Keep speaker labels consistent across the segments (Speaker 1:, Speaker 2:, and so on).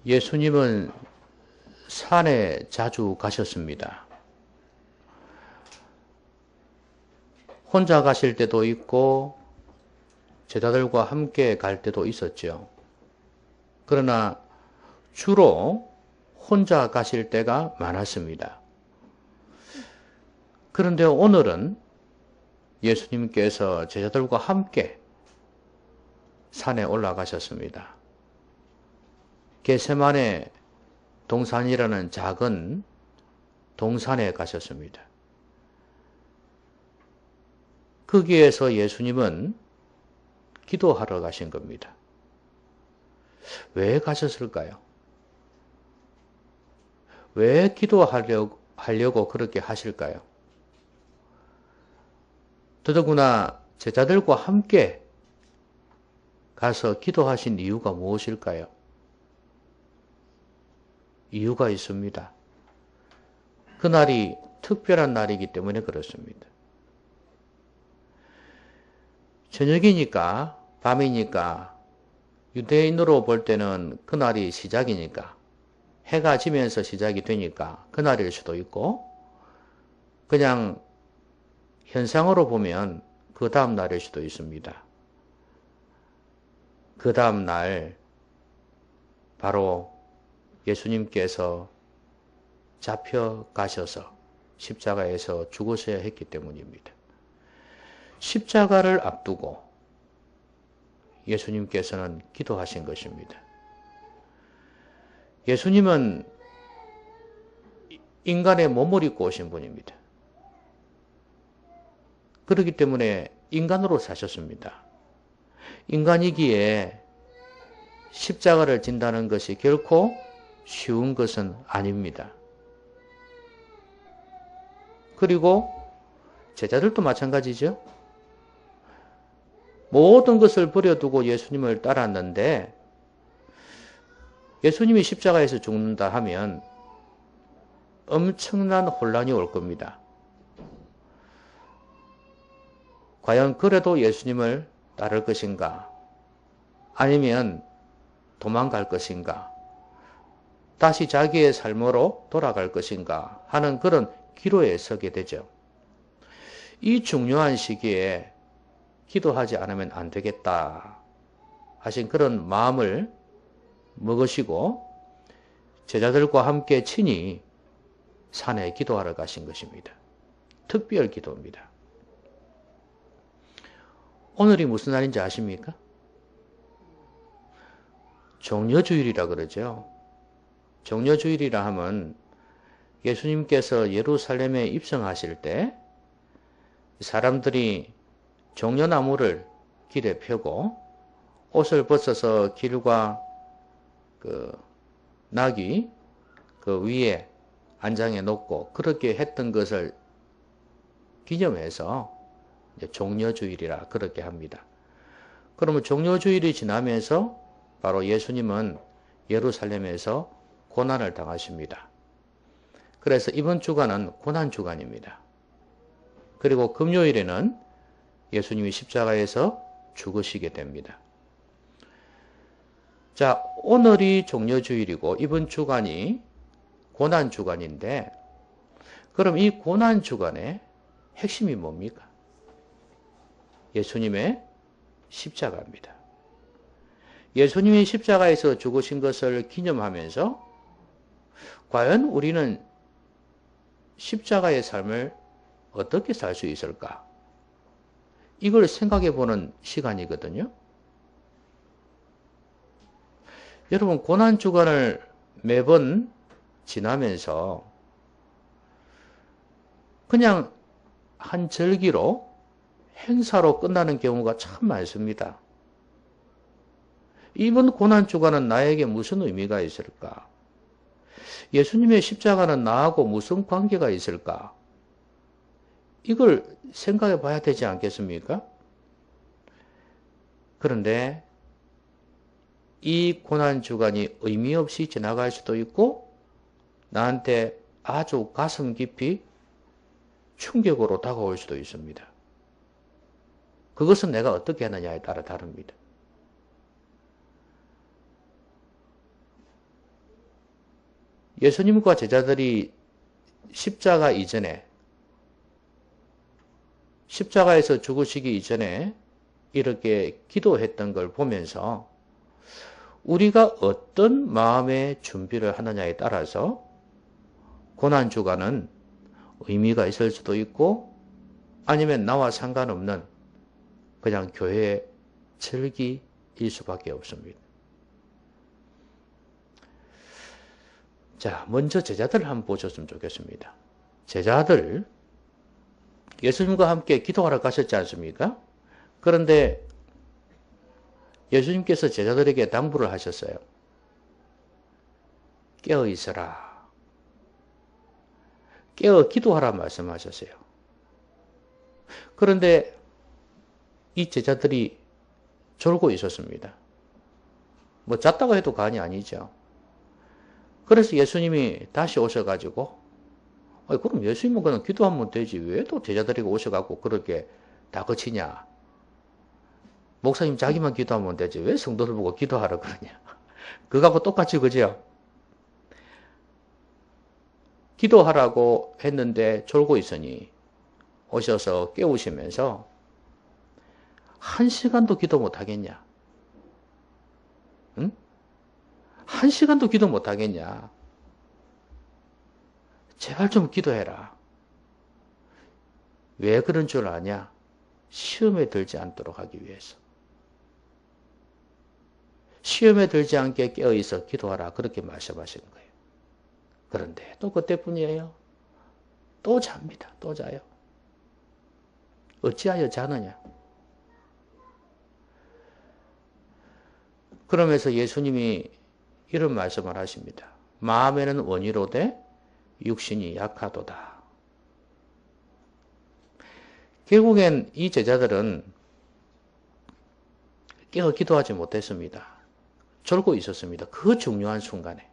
Speaker 1: 예수님은 산에 자주 가셨습니다. 혼자 가실 때도 있고 제자들과 함께 갈 때도 있었죠. 그러나 주로 혼자 가실 때가 많았습니다. 그런데 오늘은 예수님께서 제자들과 함께 산에 올라가셨습니다. 겟세마네 동산이라는 작은 동산에 가셨습니다. 거기에서 예수님은 기도하러 가신 겁니다. 왜 가셨을까요? 왜 기도하려고 그렇게 하실까요? 더더구나 제자들과 함께 가서 기도하신 이유가 무엇일까요? 이유가 있습니다. 그날이 특별한 날이기 때문에 그렇습니다. 저녁이니까, 밤이니까, 유대인으로 볼 때는 그날이 시작이니까, 해가 지면서 시작이 되니까 그날일 수도 있고, 그냥 현상으로 보면 그 다음 날일 수도 있습니다. 그 다음 날 바로 예수님께서 잡혀가셔서 십자가에서 죽으셔야 했기 때문입니다. 십자가를 앞두고 예수님께서는 기도하신 것입니다. 예수님은 인간의 몸을 입고 오신 분입니다. 그렇기 때문에 인간으로 사셨습니다. 인간이기에 십자가를 진다는 것이 결코 쉬운 것은 아닙니다. 그리고 제자들도 마찬가지죠. 모든 것을 버려두고 예수님을 따랐는데 예수님이 십자가에서 죽는다 하면 엄청난 혼란이 올 겁니다. 과연 그래도 예수님을 따를 것인가? 아니면 도망갈 것인가? 다시 자기의 삶으로 돌아갈 것인가? 하는 그런 기로에 서게 되죠. 이 중요한 시기에 기도하지 않으면 안 되겠다 하신 그런 마음을 먹으시고 제자들과 함께 친히 산에 기도하러 가신 것입니다. 특별 기도입니다. 오늘이 무슨 날인지 아십니까? 종려주일이라 그러죠. 종려주일이라 하면 예수님께서 예루살렘에 입성하실 때 사람들이 종려나무를 길에 펴고 옷을 벗어서 길과 그 나귀 그 위에 안장해 놓고 그렇게 했던 것을 기념해서 종려주일이라 그렇게 합니다. 그러면 종려주일이 지나면서 바로 예수님은 예루살렘에서 고난을 당하십니다. 그래서 이번 주간은 고난주간입니다. 그리고 금요일에는 예수님이 십자가에서 죽으시게 됩니다. 자, 오늘이 종려주일이고 이번 주간이 고난주간인데 그럼 이 고난주간의 핵심이 뭡니까? 예수님의 십자가입니다. 예수님이 십자가에서 죽으신 것을 기념하면서 과연 우리는 십자가의 삶을 어떻게 살 수 있을까? 이걸 생각해 보는 시간이거든요. 여러분, 고난주간을 매번 지나면서 그냥 한 절기로 행사로 끝나는 경우가 참 많습니다. 이번 고난주간은 나에게 무슨 의미가 있을까? 예수님의 십자가는 나하고 무슨 관계가 있을까? 이걸 생각해 봐야 되지 않겠습니까? 그런데 이 고난주간이 의미 없이 지나갈 수도 있고 나한테 아주 가슴 깊이 충격으로 다가올 수도 있습니다. 그것은 내가 어떻게 하느냐에 따라 다릅니다. 예수님과 제자들이 십자가 이전에, 십자가에서 죽으시기 이전에 이렇게 기도했던 걸 보면서 우리가 어떤 마음의 준비를 하느냐에 따라서 고난주간은 의미가 있을 수도 있고 아니면 나와 상관없는 그냥 교회 절기일 수밖에 없습니다. 자, 먼저 제자들을 한번 보셨으면 좋겠습니다. 제자들, 예수님과 함께 기도하러 가셨지 않습니까? 그런데 예수님께서 제자들에게 당부를 하셨어요. 깨어 있어라. 깨어 기도하라 말씀하셨어요. 그런데 이 제자들이 졸고 있었습니다. 뭐 잤다고 해도 과언이 아니죠. 그래서 예수님이 다시 오셔가지고 그럼 예수님은 그냥 기도하면 되지 왜 또 제자들에게 오셔가지고 그렇게 다그치냐. 목사님 자기만 기도하면 되지 왜 성도들 보고 기도하라 그러냐. 그거하고 똑같이 그죠? 기도하라고 했는데 졸고 있으니 오셔서 깨우시면서 1시간도 기도 못하겠냐? 응? 1시간도 기도 못하겠냐? 제발 좀 기도해라. 왜 그런 줄 아냐? 시험에 들지 않도록 하기 위해서. 시험에 들지 않게 깨어있어 기도하라. 그렇게 말씀하시는 거예요. 그런데 또 그때뿐이에요. 또 잡니다. 또 자요. 어찌하여 자느냐? 그러면서 예수님이 이런 말씀을 하십니다. 마음에는 원이로되 육신이 약하도다. 결국엔 이 제자들은 깨어 기도하지 못했습니다. 졸고 있었습니다. 그 중요한 순간에.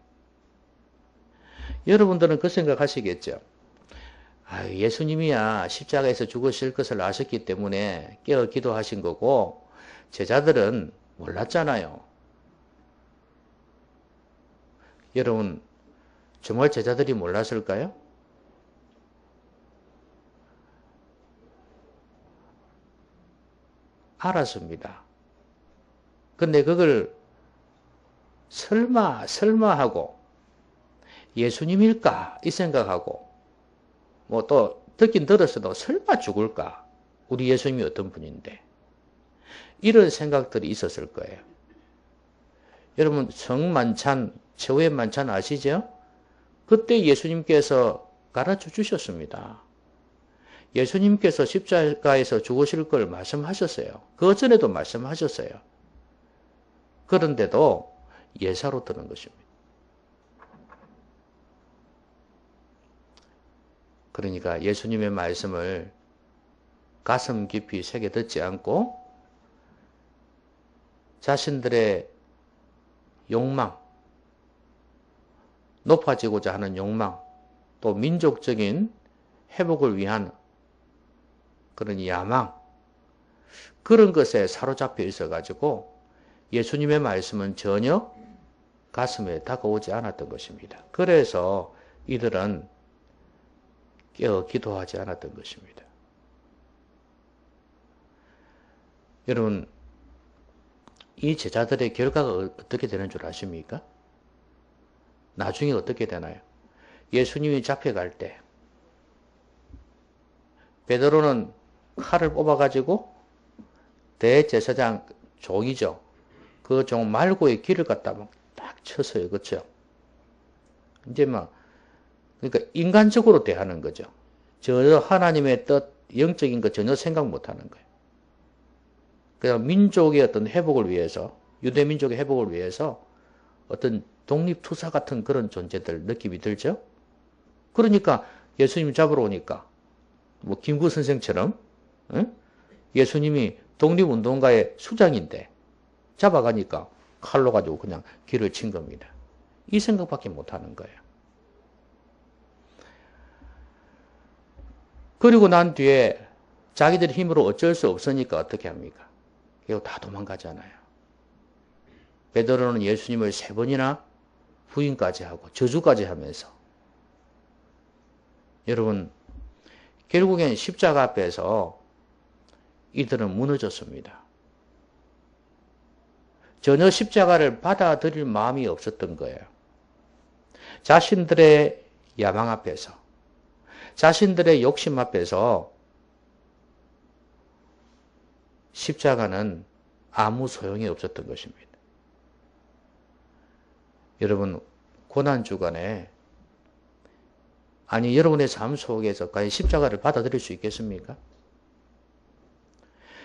Speaker 1: 여러분들은 그 생각하시겠죠. 예수님이야 십자가에서 죽으실 것을 아셨기 때문에 깨어 기도하신 거고 제자들은 몰랐잖아요. 여러분 정말 제자들이 몰랐을까요? 알았습니다. 근데 그걸 설마 하고 예수님일까 이 생각하고 뭐 또 듣긴 들었어도 설마 죽을까? 우리 예수님이 어떤 분인데 이런 생각들이 있었을 거예요. 여러분 성만찬 최후의 만찬 아시죠? 그때 예수님께서 가르쳐 주셨습니다. 예수님께서 십자가에서 죽으실 걸 말씀하셨어요. 그 전에도 말씀하셨어요. 그런데도 예사로 드는 것입니다. 그러니까 예수님의 말씀을 가슴 깊이 새겨 듣지 않고 자신들의 욕망, 높아지고자 하는 욕망, 또 민족적인 회복을 위한 그런 야망, 그런 것에 사로잡혀 있어가지고 예수님의 말씀은 전혀 가슴에 다가오지 않았던 것입니다. 그래서 이들은 깨어 기도하지 않았던 것입니다. 여러분, 이 제자들의 결과가 어떻게 되는 줄 아십니까? 나중에 어떻게 되나요? 예수님이 잡혀갈 때 베드로는 칼을 뽑아가지고 대제사장 종이죠. 그 종 말고의 길을 갖다 막 딱 쳤어요. 그렇죠? 이제 그러니까 인간적으로 대하는 거죠. 전혀 하나님의 뜻, 영적인 거 전혀 생각 못하는 거예요. 그냥 민족의 어떤 회복을 위해서, 유대 민족의 회복을 위해서 어떤 독립투사 같은 그런 존재들 느낌이 들죠? 그러니까 예수님 잡으러 오니까 뭐 김구 선생처럼 예수님이 독립운동가의 수장인데 잡아가니까 칼로 가지고 그냥 길을 친 겁니다. 이 생각밖에 못하는 거예요. 그리고 난 뒤에 자기들 힘으로 어쩔 수 없으니까 어떻게 합니까? 이거 다 도망가잖아요. 베드로는 예수님을 3번이나 부인까지 하고 저주까지 하면서 여러분 결국엔 십자가 앞에서 이들은 무너졌습니다. 전혀 십자가를 받아들일 마음이 없었던 거예요. 자신들의 야망 앞에서, 자신들의 욕심 앞에서 십자가는 아무 소용이 없었던 것입니다. 여러분, 고난주간에 아니 여러분의 삶 속에서 과연 십자가를 받아들일 수 있겠습니까?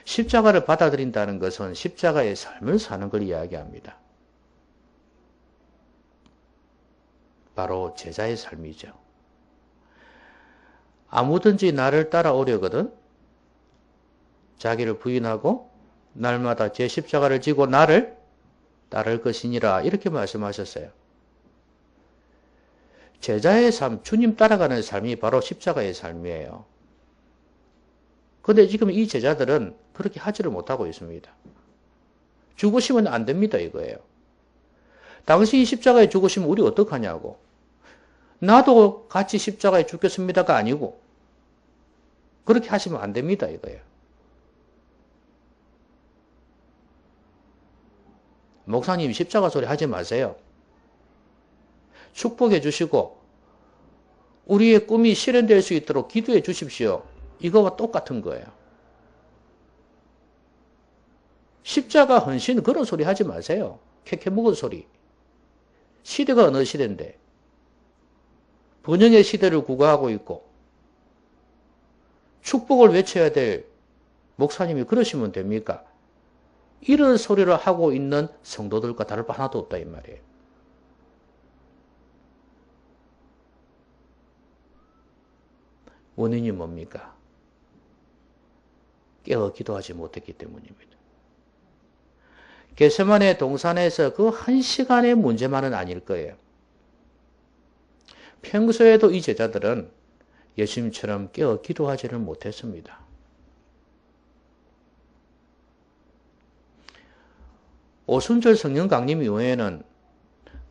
Speaker 1: 십자가를 받아들인다는 것은 십자가의 삶을 사는 걸 이야기합니다. 바로 제자의 삶이죠. 아무든지 나를 따라오려거든 자기를 부인하고 날마다 제 십자가를 지고 나를 따를 것이니라 이렇게 말씀하셨어요. 제자의 삶, 주님 따라가는 삶이 바로 십자가의 삶이에요. 그런데 지금 이 제자들은 그렇게 하지를 못하고 있습니다. 죽으시면 안 됩니다 이거예요. 당신이 십자가에 죽으시면 우리 어떡하냐고. 나도 같이 십자가에 죽겠습니다가 아니고 그렇게 하시면 안 됩니다 이거예요. 목사님 십자가 소리 하지 마세요. 축복해 주시고 우리의 꿈이 실현될 수 있도록 기도해 주십시오. 이거와 똑같은 거예요. 십자가 헌신 그런 소리 하지 마세요. 캐캐묵은 소리. 시대가 어느 시대인데 번영의 시대를 구가하고 있고 축복을 외쳐야 될 목사님이 그러시면 됩니까? 이런 소리를 하고 있는 성도들과 다를 바 하나도 없다 이 말이에요. 원인이 뭡니까? 깨어 기도하지 못했기 때문입니다. 겟세마네 동산에서 그 한 시간의 문제만은 아닐 거예요. 평소에도 이 제자들은 예수님처럼 깨어 기도하지를 못했습니다. 오순절 성령 강림 이후에는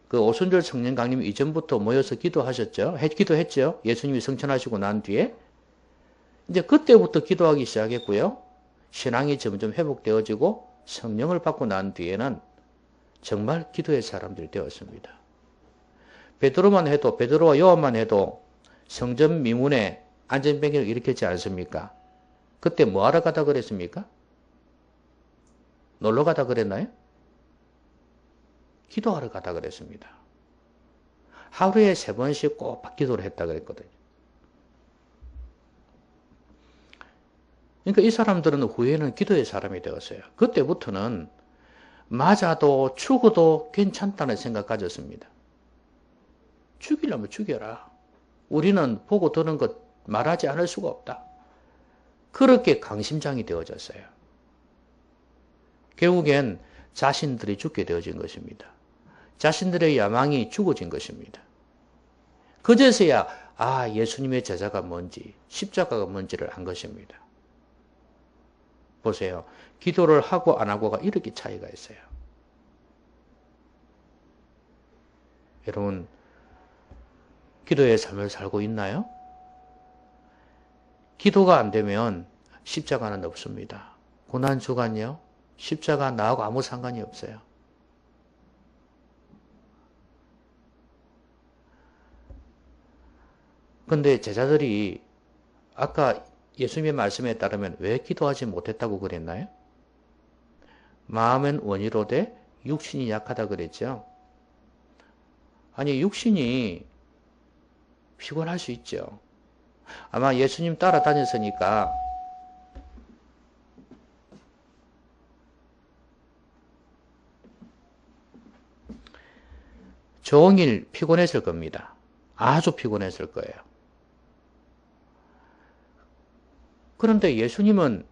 Speaker 1: 그 오순절 성령 강림 이전부터 모여서 기도하셨죠. 기도했죠. 예수님이 성천하시고 난 뒤에. 이제 그때부터 기도하기 시작했고요. 신앙이 점점 회복되어지고 성령을 받고 난 뒤에는 정말 기도의 사람들이 되었습니다. 베드로와 요한만 해도 성전 미문에 안전병기를 일으켰지 않습니까? 그때 뭐하러 가다 그랬습니까? 놀러 가다 그랬나요? 기도하러 가다 그랬습니다. 하루에 3번씩 꼭 기도를 했다 그랬거든요. 그러니까 이 사람들은 후에는 기도의 사람이 되었어요. 그때부터는 맞아도 죽어도 괜찮다는 생각 가졌습니다. 죽이려면 죽여라. 우리는 보고 드는 것 말하지 않을 수가 없다. 그렇게 강심장이 되어졌어요. 결국엔 자신들이 죽게 되어진 것입니다. 자신들의 야망이 죽어진 것입니다. 그제서야 예수님의 제자가 뭔지 십자가가 뭔지를 안 것입니다. 보세요. 기도를 하고 안 하고가 이렇게 차이가 있어요. 여러분 기도의 삶을 살고 있나요? 기도가 안 되면 십자가는 없습니다. 고난주간요. 십자가 나하고 아무 상관이 없어요. 근데 제자들이 아까 예수님의 말씀에 따르면 왜 기도하지 못했다고 그랬나요? 마음은 원이로되 육신이 약하다 그랬죠. 아니 육신이 피곤할 수 있죠. 아마 예수님 따라다녔으니까 종일 피곤했을 겁니다. 아주 피곤했을 거예요. 그런데 예수님은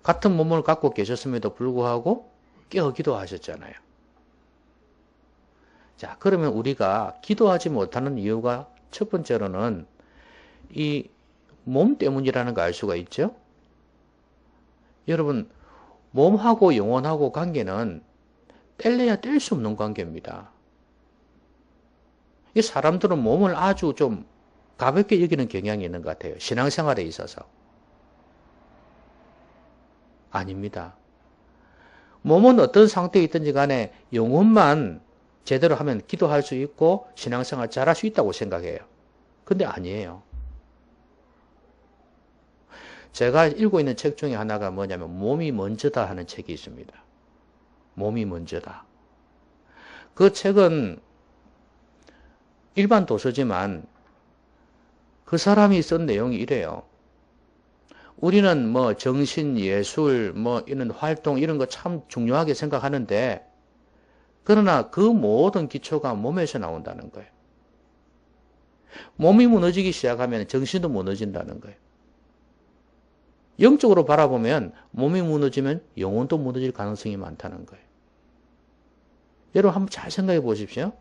Speaker 1: 같은 몸을 갖고 계셨음에도 불구하고 깨어 기도하셨잖아요. 자, 그러면 우리가 기도하지 못하는 이유가 첫 번째로는 이 몸 때문이라는 거 알 수가 있죠? 여러분, 몸하고 영혼하고 관계는 뗄래야 뗄 수 없는 관계입니다. 이 사람들은 몸을 아주 좀 가볍게 여기는 경향이 있는 것 같아요. 신앙생활에 있어서. 아닙니다. 몸은 어떤 상태에 있든지 간에 영혼만 제대로 하면 기도할 수 있고 신앙생활 잘할 수 있다고 생각해요. 근데 아니에요. 제가 읽고 있는 책 중에 하나가 뭐냐면 몸이 먼저다 하는 책이 있습니다. 몸이 먼저다. 그 책은 일반 도서지만 그 사람이 쓴 내용이 이래요. 우리는 뭐 정신, 예술, 뭐 이런 활동 이런 거 참 중요하게 생각하는데 그러나 그 모든 기초가 몸에서 나온다는 거예요. 몸이 무너지기 시작하면 정신도 무너진다는 거예요. 영적으로 바라보면 몸이 무너지면 영혼도 무너질 가능성이 많다는 거예요. 여러분 한번 잘 생각해 보십시오.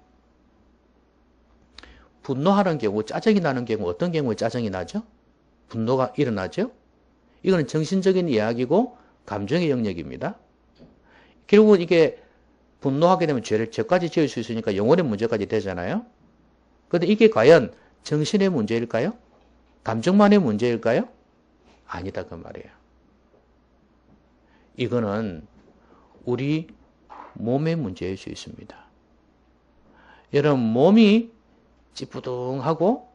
Speaker 1: 분노하는 경우, 짜증이 나는 경우 어떤 경우에 짜증이 나죠? 분노가 일어나죠? 이거는 정신적인 이야기고 감정의 영역입니다. 결국은 이게 분노하게 되면 죄까지 지을 수 있으니까 영혼의 문제까지 되잖아요. 그런데 이게 과연 정신의 문제일까요? 감정만의 문제일까요? 아니다 그 말이에요. 이거는 우리 몸의 문제일 수 있습니다. 여러분 몸이 찌뿌둥하고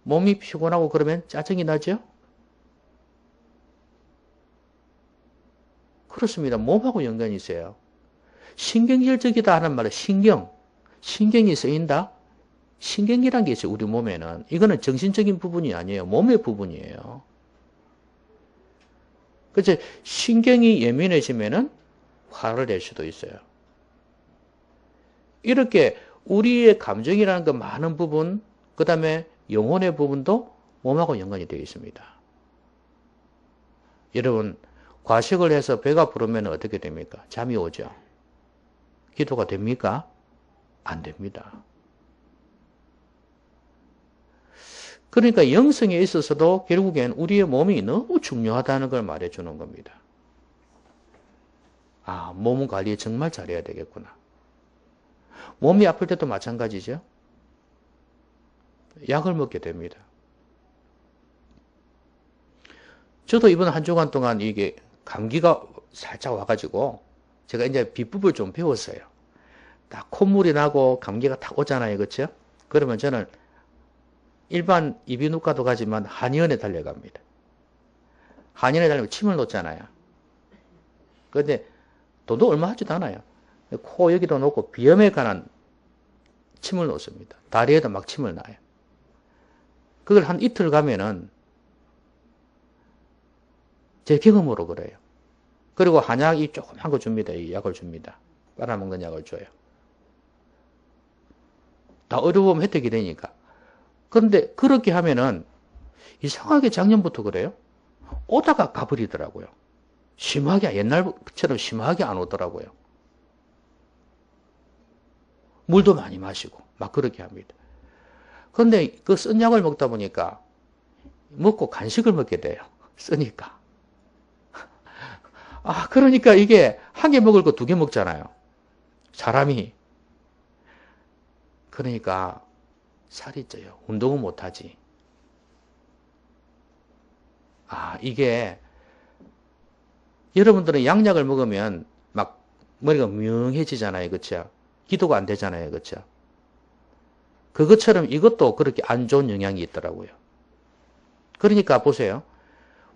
Speaker 1: 몸이 피곤하고 그러면 짜증이 나죠? 그렇습니다. 몸하고 연관이 있어요. 신경질적이다 하는 말은 신경이 쓰인다? 신경이란 게 있어요. 우리 몸에는. 이거는 정신적인 부분이 아니에요. 몸의 부분이에요. 그래서 신경이 예민해지면은 화를 낼 수도 있어요. 이렇게 우리의 감정이라는 그 많은 부분, 그 다음에 영혼의 부분도 몸하고 연관이 되어 있습니다. 여러분, 과식을 해서 배가 부르면 어떻게 됩니까? 잠이 오죠? 기도가 됩니까? 안 됩니다. 그러니까 영성에 있어서도 결국엔 우리의 몸이 너무 중요하다는 걸 말해주는 겁니다. 아, 몸 관리 정말 잘해야 되겠구나. 몸이 아플 때도 마찬가지죠. 약을 먹게 됩니다. 저도 이번 한 주간 동안 이게 감기가 살짝 와가지고 제가 이제 비법을 좀 배웠어요. 딱 콧물이 나고 감기가 탁 오잖아요. 그렇죠? 그러면 저는 일반 이비인후과도 가지만 한의원에 달려갑니다. 한의원에 달리면 침을 놓잖아요. 그런데 돈도 얼마 하지도 않아요. 코 여기도 놓고 비염에 관한 침을 놓습니다. 다리에도 막 침을 놔요. 그걸 한 이틀 가면은 제 경험으로 그래요. 그리고 한약이 조그만 거 줍니다. 이 약을 줍니다. 빨아먹는 약을 줘요. 다 어려우면 혜택이 되니까. 그런데 그렇게 하면은 이상하게 작년부터 그래요. 오다가 가버리더라고요. 심하게 옛날처럼 심하게 안 오더라고요. 물도 많이 마시고 막 그렇게 합니다. 그런데 그 쓴 약을 먹다 보니까 먹고 간식을 먹게 돼요. 쓰니까. 아, 그러니까 이게 한 개 먹을 거 두 개 먹잖아요. 사람이. 그러니까 살이 쪄요. 운동은 못하지. 아, 이게 여러분들은 양약을 먹으면 막 머리가 명해지잖아요. 그렇죠? 기도가 안 되잖아요. 그렇죠? 그것처럼 이것도 그렇게 안 좋은 영향이 있더라고요. 그러니까 보세요.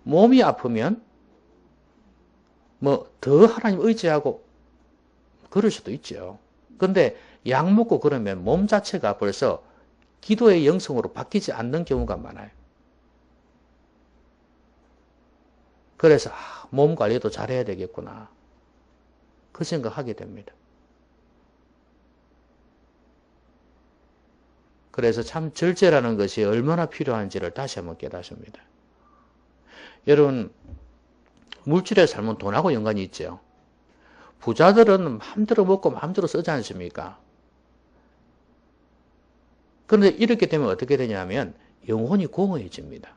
Speaker 1: 몸이 아프면 뭐 더 하나님 의지하고 그럴 수도 있죠. 근데 약 먹고 그러면 몸 자체가 벌써 기도의 영성으로 바뀌지 않는 경우가 많아요. 그래서 몸 관리도 잘해야 되겠구나. 그 생각하게 됩니다. 그래서 참 절제라는 것이 얼마나 필요한지를 다시 한번 깨닫습니다. 여러분, 물질의 삶은 돈하고 연관이 있죠. 부자들은 마음대로 먹고 마음대로 쓰지 않습니까? 그런데 이렇게 되면 어떻게 되냐면 영혼이 공허해집니다.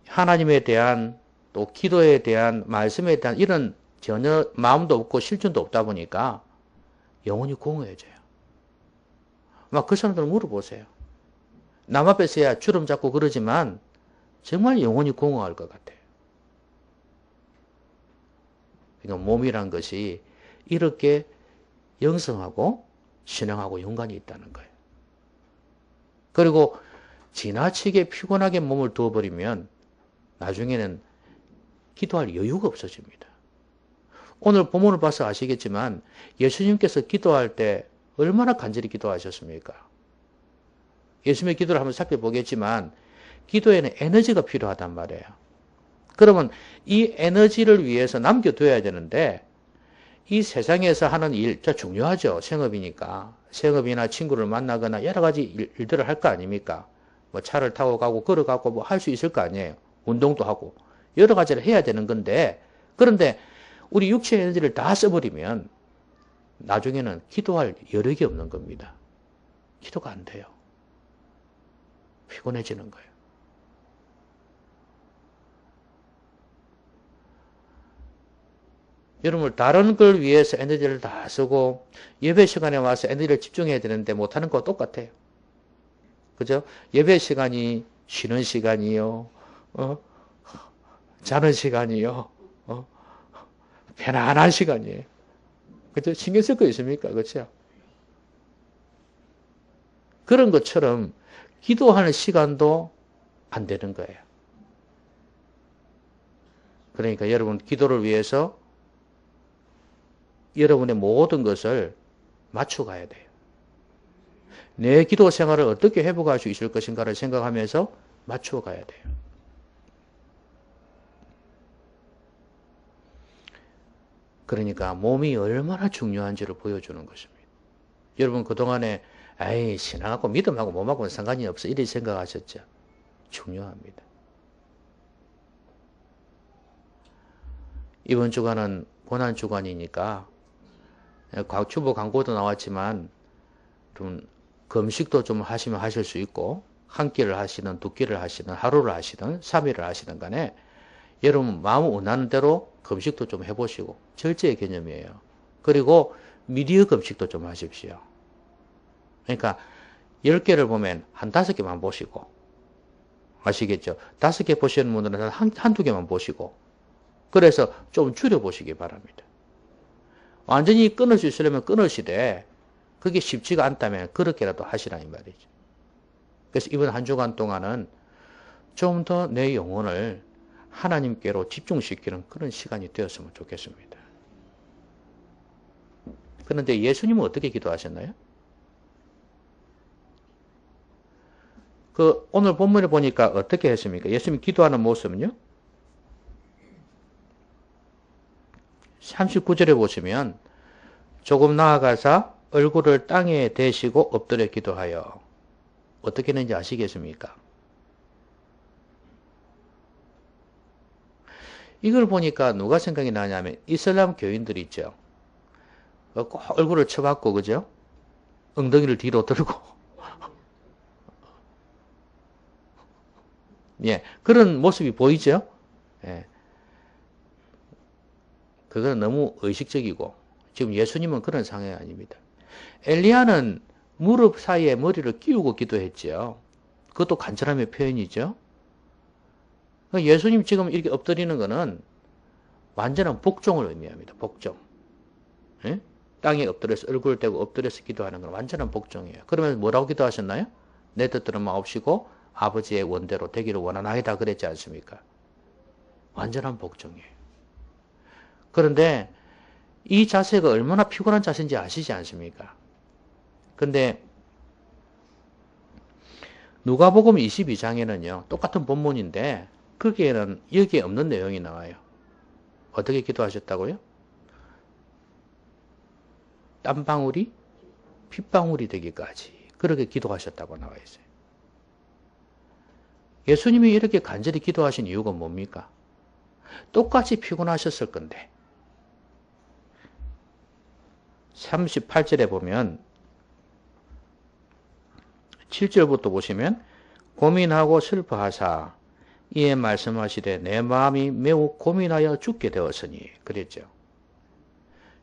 Speaker 1: 하나님에 대한 또 기도에 대한 말씀에 대한 이런 전혀 마음도 없고 실천도 없다 보니까 영혼이 공허해져요. 막 그 사람들 물어보세요. 남 앞에서야 주름 잡고 그러지만 정말 영혼이 공허할 것 같아요. 그러니까 몸이란 것이 이렇게 영성하고 신앙하고 연관이 있다는 거예요. 그리고 지나치게 피곤하게 몸을 두어버리면 나중에는 기도할 여유가 없어집니다. 오늘 본문을 봐서 아시겠지만 예수님께서 기도할 때 얼마나 간절히 기도하셨습니까? 예수님의 기도를 한번 살펴보겠지만 기도에는 에너지가 필요하단 말이에요. 그러면 이 에너지를 위해서 남겨둬야 되는데 이 세상에서 하는 일, 진짜 중요하죠. 생업이니까. 생업이나 친구를 만나거나 여러 가지 일들을 할 거 아닙니까? 뭐 차를 타고 가고 걸어가고 뭐 할 수 있을 거 아니에요. 운동도 하고. 여러 가지를 해야 되는 건데 그런데 우리 육체 에너지를 다 써버리면 나중에는 기도할 여력이 없는 겁니다. 기도가 안 돼요. 피곤해지는 거예요. 여러분 다른 걸 위해서 에너지를 다 쓰고 예배 시간에 와서 에너지를 집중해야 되는데 못하는 거 똑같아요. 그죠? 예배 시간이 쉬는 시간이요. 자는 시간이요. 편안한 시간이에요. 그죠? 신경 쓸 거 있습니까? 그렇죠? 그런 것처럼 기도하는 시간도 안 되는 거예요. 그러니까 여러분 기도를 위해서 여러분의 모든 것을 맞춰가야 돼요. 내 기도 생활을 어떻게 회복할 수 있을 것인가를 생각하면서 맞춰가야 돼요. 그러니까 몸이 얼마나 중요한지를 보여주는 것입니다. 여러분 그동안에 에이 신앙하고 믿음하고 몸하고는 상관이 없어 이렇게 생각하셨죠? 중요합니다. 이번 주간은 고난주간이니까 주보 광고도 나왔지만 좀 금식도 좀 하시면 하실 수 있고 한 끼를 하시든 두 끼를 하시든 하루를 하시든 3일을 하시든 간에 여러분 마음 원하는 대로 금식도 좀 해보시고 절제의 개념이에요. 그리고 미디어 금식도 좀 하십시오. 그러니까 10개를 보면 한 5개만 보시고 아시겠죠? 5개 보시는 분들은 한두 개만 보시고 그래서 좀 줄여보시기 바랍니다. 완전히 끊을 수 있으려면 끊으시되 그게 쉽지가 않다면 그렇게라도 하시라 이 말이죠. 그래서 이번 한 주간 동안은 좀 더 내 영혼을 하나님께로 집중시키는 그런 시간이 되었으면 좋겠습니다. 그런데 예수님은 어떻게 기도하셨나요? 오늘 본문에 보니까 어떻게 했습니까? 예수님이 기도하는 모습은요? 39절에 보시면 조금 나아가사 얼굴을 땅에 대시고 엎드려 기도하여 어떻게 했는지 아시겠습니까? 이걸 보니까 누가 생각이 나냐면 이슬람 교인들 있죠. 꼭 얼굴을 쳐박고 그죠? 엉덩이를 뒤로 들고 예, 그런 모습이 보이죠? 예. 그건 너무 의식적이고 지금 예수님은 그런 상황이 아닙니다. 엘리야는 무릎 사이에 머리를 끼우고 기도했죠. 그것도 간절함의 표현이죠. 예수님 지금 이렇게 엎드리는 것은 완전한 복종을 의미합니다. 복종. 예? 땅에 엎드려서 얼굴을 대고 엎드려서 기도하는 건 완전한 복종이에요. 그러면 뭐라고 기도하셨나요? 내 뜻대로 마옵시고 아버지의 원대로 되기를 원하나이다 그랬지 않습니까? 완전한 복종이에요. 그런데 이 자세가 얼마나 피곤한 자세인지 아시지 않습니까? 근데 누가복음 22장에는요. 똑같은 본문인데 거기에는 여기에 없는 내용이 나와요. 어떻게 기도하셨다고요? 땀방울이 핏방울이 되기까지 그렇게 기도하셨다고 나와 있어요. 예수님이 이렇게 간절히 기도하신 이유가 뭡니까? 똑같이 피곤하셨을 건데 38절에 보면 7절부터 보시면 고민하고 슬퍼하사 이에 말씀하시되 내 마음이 매우 고민하여 죽게 되었으니 그랬죠.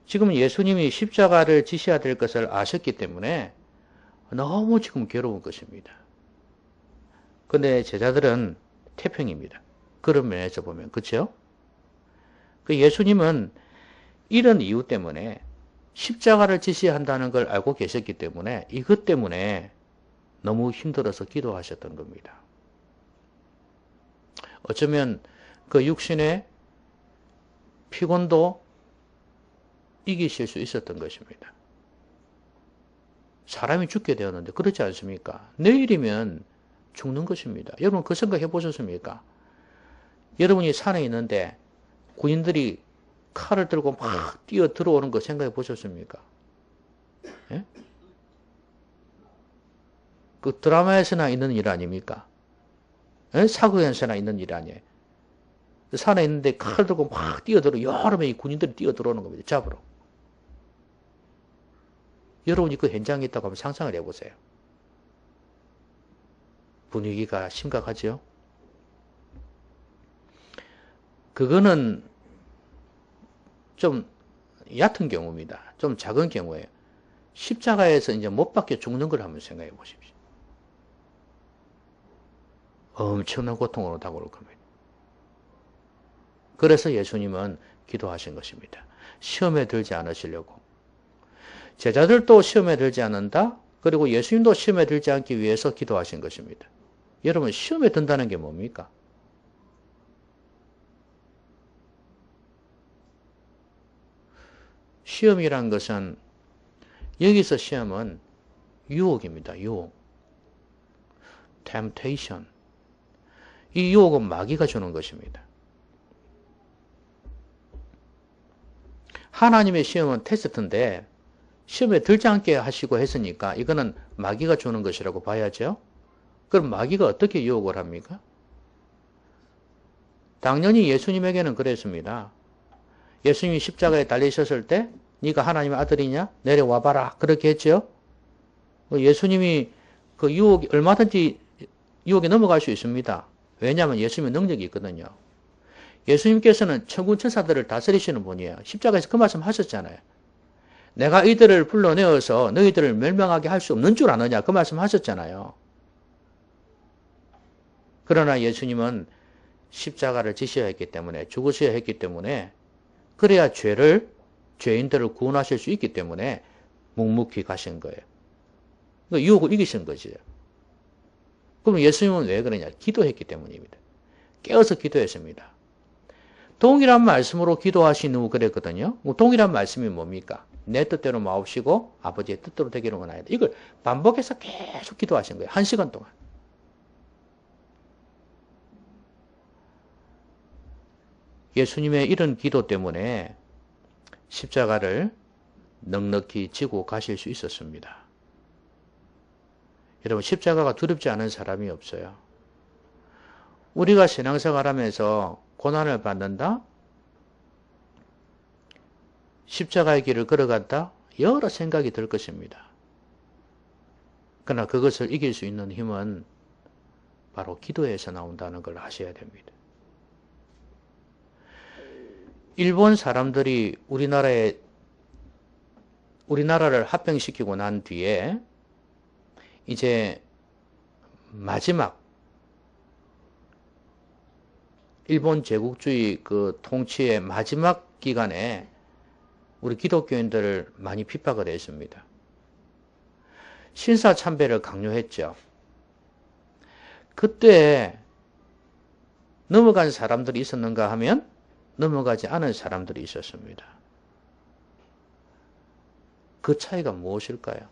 Speaker 1: 지금 예수님이 십자가를 지셔야 될 것을 아셨기 때문에 너무 지금 괴로운 것입니다. 근데 제자들은 태평입니다. 그런 면에서 보면. 그렇죠? 그 예수님은 이런 이유 때문에 십자가를 지시한다는 걸 알고 계셨기 때문에 이것 때문에 너무 힘들어서 기도하셨던 겁니다. 어쩌면 그 육신의 피곤도 이기실 수 있었던 것입니다. 사람이 죽게 되었는데 그렇지 않습니까? 내일이면 죽는 것입니다. 여러분 그 생각 해보셨습니까? 여러분이 산에 있는데 군인들이 칼을 들고 막 뛰어 들어오는 거 생각해 보셨습니까? 예? 그 드라마에서나 있는 일 아닙니까? 예? 사극에서나 있는 일 아니에요. 산에 있는데 칼을 들고 막 뛰어들어 여러 명의 군인들이 뛰어들어오는 겁니다. 잡으러. 여러분이 그 현장에 있다고 한번 상상을 해보세요. 분위기가 심각하죠? 그거는 좀 얕은 경우입니다. 좀 작은 경우에요. 십자가에서 이제 못 박혀 죽는 걸 한번 생각해 보십시오. 엄청난 고통으로 다가올 겁니다. 그래서 예수님은 기도하신 것입니다. 시험에 들지 않으시려고. 제자들도 시험에 들지 않는다. 그리고 예수님도 시험에 들지 않기 위해서 기도하신 것입니다. 여러분 시험에 든다는 게 뭡니까? 시험이란 것은 여기서 시험은 유혹입니다. 유혹. temptation. 이 유혹은 마귀가 주는 것입니다. 하나님의 시험은 테스트인데 시험에 들지 않게 하시고 했으니까 이거는 마귀가 주는 것이라고 봐야죠. 그럼 마귀가 어떻게 유혹을 합니까? 당연히 예수님에게는 그랬습니다. 예수님이 십자가에 달리셨을 때 네가 하나님의 아들이냐? 내려와봐라. 그렇게 했죠. 예수님이 그 유혹이 얼마든지 유혹에 넘어갈 수 있습니다. 왜냐하면 예수님의 능력이 있거든요. 예수님께서는 천군 천사들을 다스리시는 분이에요. 십자가에서 그 말씀 하셨잖아요. 내가 이들을 불러내어서 너희들을 멸망하게 할 수 없는 줄 아느냐. 그 말씀 하셨잖아요. 그러나 예수님은 십자가를 지셔야 했기 때문에 죽으셔야 했기 때문에 그래야 죄인들을 구원하실 수 있기 때문에 묵묵히 가신 거예요. 그러니까 유혹을 이기신 거죠. 그럼 예수님은 왜 그러냐? 기도했기 때문입니다. 깨어서 기도했습니다. 동일한 말씀으로 기도하신 후 그랬거든요. 동일한 말씀이 뭡니까? 내 뜻대로 마옵시고 아버지의 뜻대로 되기를 원하였다. 이걸 반복해서 계속 기도하신 거예요. 1시간 동안. 예수님의 이런 기도 때문에 십자가를 넉넉히 지고 가실 수 있었습니다. 여러분 십자가가 두렵지 않은 사람이 없어요. 우리가 신앙생활하면서 고난을 받는다? 십자가의 길을 걸어간다? 여러 생각이 들 것입니다. 그러나 그것을 이길 수 있는 힘은 바로 기도에서 나온다는 걸 아셔야 됩니다. 일본 사람들이 우리나라를 합병시키고 난 뒤에 이제 마지막 일본 제국주의 그 통치의 마지막 기간에 우리 기독교인들을 많이 핍박을 했습니다. 신사참배를 강요했죠. 그때 넘어간 사람들이 있었는가 하면 넘어가지 않은 사람들이 있었습니다. 그 차이가 무엇일까요?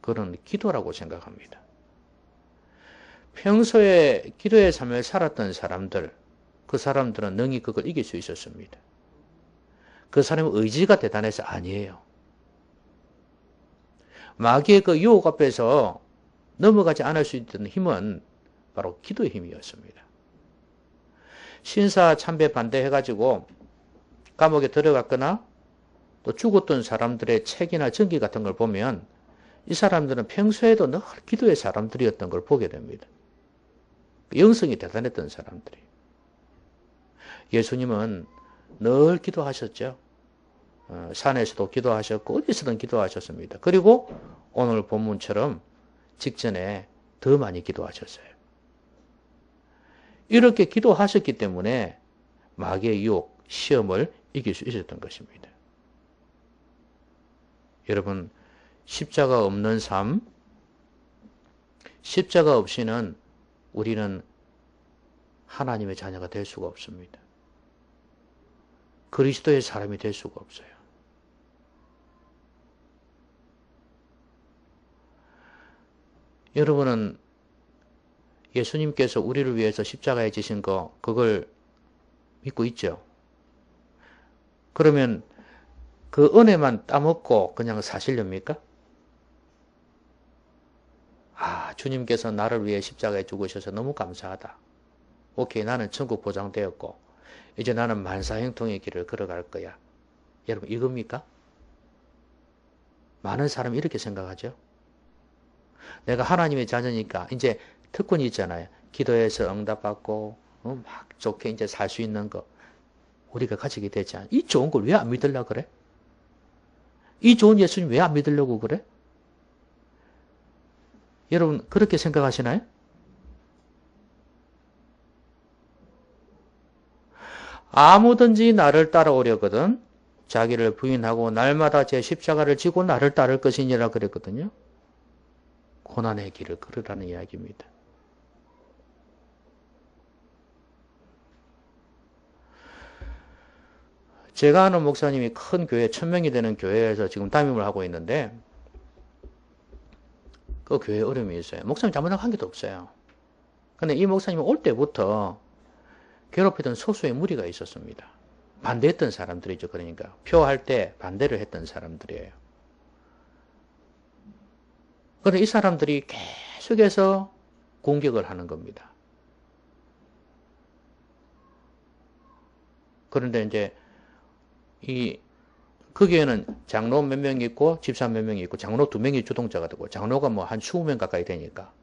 Speaker 1: 그건 기도라고 생각합니다. 평소에 기도의 삶을 살았던 사람들, 그 사람들은 능히 그걸 이길 수 있었습니다. 그 사람의 의지가 대단해서 아니에요. 마귀의 그 유혹 앞에서 넘어가지 않을 수 있던 힘은 바로 기도의 힘이었습니다. 신사 참배 반대해가지고 감옥에 들어갔거나 또 죽었던 사람들의 책이나 전기 같은 걸 보면 이 사람들은 평소에도 늘 기도의 사람들이었던 걸 보게 됩니다. 영성이 대단했던 사람들이. 예수님은 늘 기도하셨죠. 산에서도 기도하셨고 어디서든 기도하셨습니다. 그리고 오늘 본문처럼 직전에 더 많이 기도하셨어요. 이렇게 기도하셨기 때문에 마귀의 유혹, 시험을 이길 수 있었던 것입니다. 여러분, 십자가 없는 삶, 십자가 없이는 우리는 하나님의 자녀가 될 수가 없습니다. 그리스도의 사람이 될 수가 없어요. 여러분은 예수님께서 우리를 위해서 십자가에 지신 거, 그걸 믿고 있죠? 그러면 그 은혜만 따먹고 그냥 사실렵니까? 아, 주님께서 나를 위해 십자가에 죽으셔서 너무 감사하다. 오케이, 나는 천국 보장되었고 이제 나는 만사형통의 길을 걸어갈 거야. 여러분, 이겁니까? 많은 사람이 이렇게 생각하죠. 내가 하나님의 자녀니까 이제 특권이 있잖아요. 기도해서 응답받고 막 좋게 이제 살 수 있는 거 우리가 가지게 되지 않아. 이 좋은 걸 왜 안 믿으려고 그래? 이 좋은 예수님 왜 안 믿으려고 그래? 여러분 그렇게 생각하시나요? 아무든지 나를 따라오려거든 자기를 부인하고 날마다 제 십자가를 지고 나를 따를 것이니라 그랬거든요. 고난의 길을 걸으라는 이야기입니다. 제가 아는 목사님이 큰 교회, 1000명이 되는 교회에서 지금 담임을 하고 있는데 그 교회에 어려움이 있어요. 목사님 잘못한 한 개도 없어요. 근데 이 목사님이 올 때부터 괴롭히던 소수의 무리가 있었습니다. 반대했던 사람들이죠. 그러니까 표할 때 반대를 했던 사람들이에요. 그런데 이 사람들이 계속해서 공격을 하는 겁니다. 그런데 이제 그 교회는 장로 몇 명이 있고 집사 몇 명이 있고 장로 2명이 주동자가 되고 장로가 뭐 한 20명 가까이 되니까.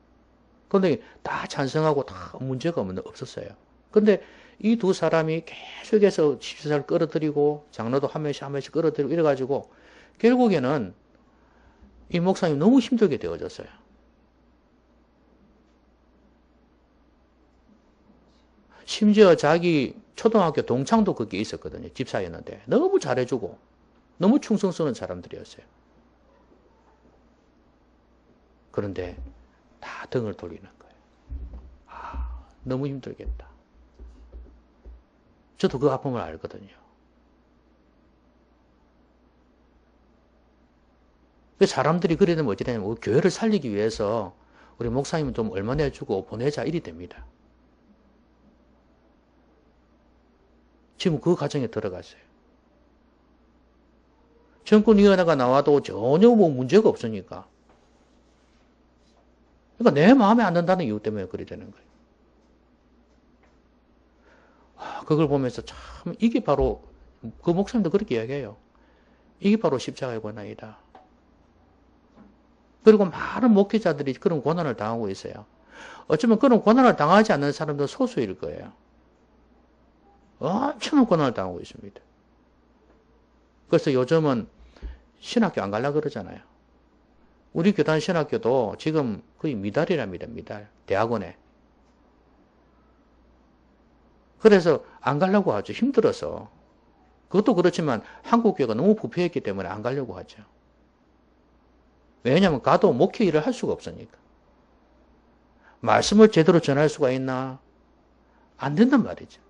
Speaker 1: 그런데 다 찬성하고 다 문제가 없었어요. 근데 이 두 사람이 계속해서 집사를 끌어들이고 장로도 한 명씩 끌어들이고 이래가지고 결국에는 이 목사님이 너무 힘들게 되어졌어요. 심지어 자기 초등학교 동창도 거기에 있었거든요. 집사였는데 너무 잘해주고 너무 충성 쓰는 사람들이었어요. 그런데 다 등을 돌리는 거예요. 아, 너무 힘들겠다. 저도 그 아픔을 알거든요. 사람들이 그래 되면 어찌 되냐면 교회를 살리기 위해서 우리 목사님은 좀 얼마 내주고 보내자 이리 됩니다. 지금 그 과정에 들어갔어요. 정권위원회가 나와도 전혀 뭐 문제가 없으니까. 그러니까 내 마음에 안 든다는 이유 때문에 그래 되는 거예요. 그걸 보면서 참 이게 바로 그 목사님도 그렇게 이야기해요. 이게 바로 십자가의 고난이다. 그리고 많은 목회자들이 그런 고난을 당하고 있어요. 어쩌면 그런 고난을 당하지 않는 사람도 소수일 거예요. 엄청난 고난을 당하고 있습니다. 그래서 요즘은 신학교 안 가려고 그러잖아요. 우리 교단 신학교도 지금 거의 미달이랍니다. 미달. 대학원에. 그래서 안 가려고 하죠. 힘들어서. 그것도 그렇지만 한국교회가 너무 부패했기 때문에 안 가려고 하죠. 왜냐하면 가도 목회 일을 할 수가 없으니까. 말씀을 제대로 전할 수가 있나? 안 된단 말이죠.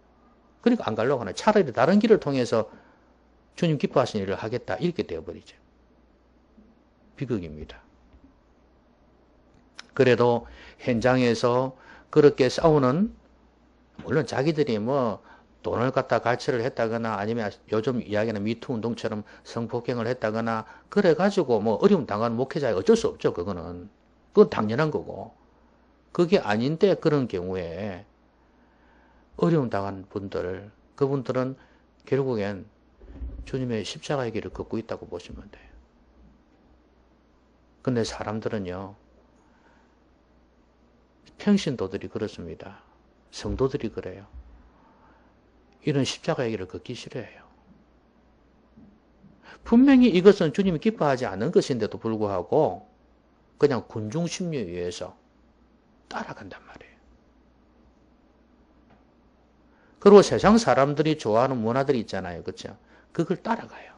Speaker 1: 그러니까 안 가려고 하나. 차라리 다른 길을 통해서 주님 기뻐하시는 일을 하겠다. 이렇게 되어버리죠. 비극입니다. 그래도 현장에서 그렇게 싸우는, 물론 자기들이 뭐 돈을 갖다 갈취를 했다거나 아니면 요즘 이야기하는 미투 운동처럼 성폭행을 했다거나 그래가지고 뭐 어려움 당하는 목회자가 어쩔 수 없죠. 그건 당연한 거고. 그게 아닌데 그런 경우에 어려움 당한 분들, 그분들은 결국엔 주님의 십자가의 길을 걷고 있다고 보시면 돼요. 근데 사람들은요, 평신도들이 그렇습니다. 성도들이 그래요. 이런 십자가의 길을 걷기 싫어해요. 분명히 이것은 주님이 기뻐하지 않는 것인데도 불구하고 그냥 군중심리에 의해서 따라간단 말이에요. 그리고 세상 사람들이 좋아하는 문화들이 있잖아요. 그렇죠? 그걸 따라가요.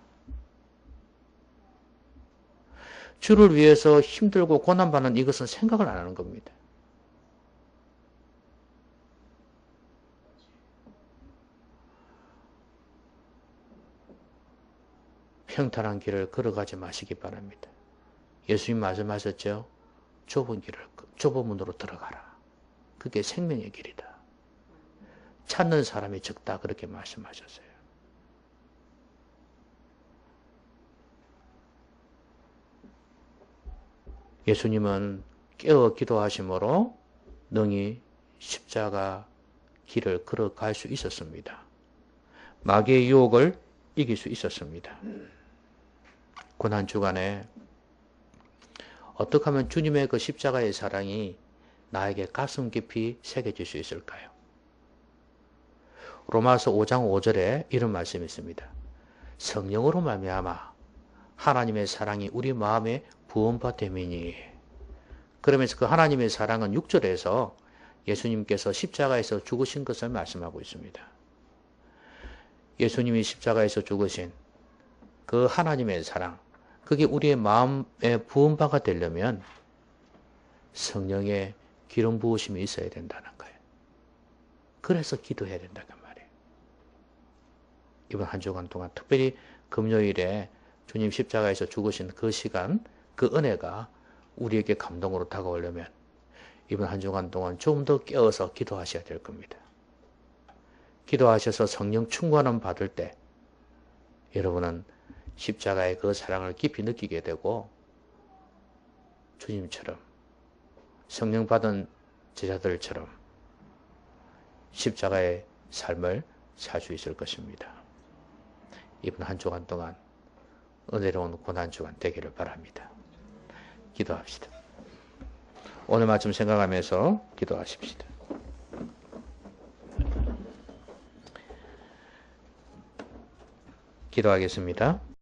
Speaker 1: 주를 위해서 힘들고 고난받는 이것은 생각을 안 하는 겁니다. 평탄한 길을 걸어가지 마시기 바랍니다. 예수님 말씀하셨죠? 좁은 문으로 들어가라. 그게 생명의 길이다. 찾는 사람이 적다. 그렇게 말씀하셨어요. 예수님은 깨어 기도하심으로 능히 십자가 길을 걸어갈 수 있었습니다. 마귀의 유혹을 이길 수 있었습니다. 고난주간에 어떻게 하면 주님의 그 십자가의 사랑이 나에게 가슴 깊이 새겨질 수 있을까요? 로마서 5장 5절에 이런 말씀이 있습니다. 성령으로 말미암아 하나님의 사랑이 우리 마음에 부음받됨이니. 그러면서 그 하나님의 사랑은 6절에서 예수님께서 십자가에서 죽으신 것을 말씀하고 있습니다. 예수님이 십자가에서 죽으신 그 하나님의 사랑, 그게 우리의 마음에 부음바가 되려면 성령의 기름 부으심이 있어야 된다는 거예요. 그래서 기도해야 된다는 말이에요. 이번 한 주간 동안 특별히 금요일에 주님 십자가에서 죽으신 그 시간, 그 은혜가 우리에게 감동으로 다가오려면 이번 한 주간 동안 좀 더 깨어서 기도하셔야 될 겁니다. 기도하셔서 성령 충만함 받을 때 여러분은 십자가의 그 사랑을 깊이 느끼게 되고 주님처럼 성령 받은 제자들처럼 십자가의 삶을 살 수 있을 것입니다. 이번 한 주간 동안 은혜로운 고난주간 되기를 바랍니다. 기도합시다. 오늘 말씀 생각하면서 기도하십시다. 기도하겠습니다.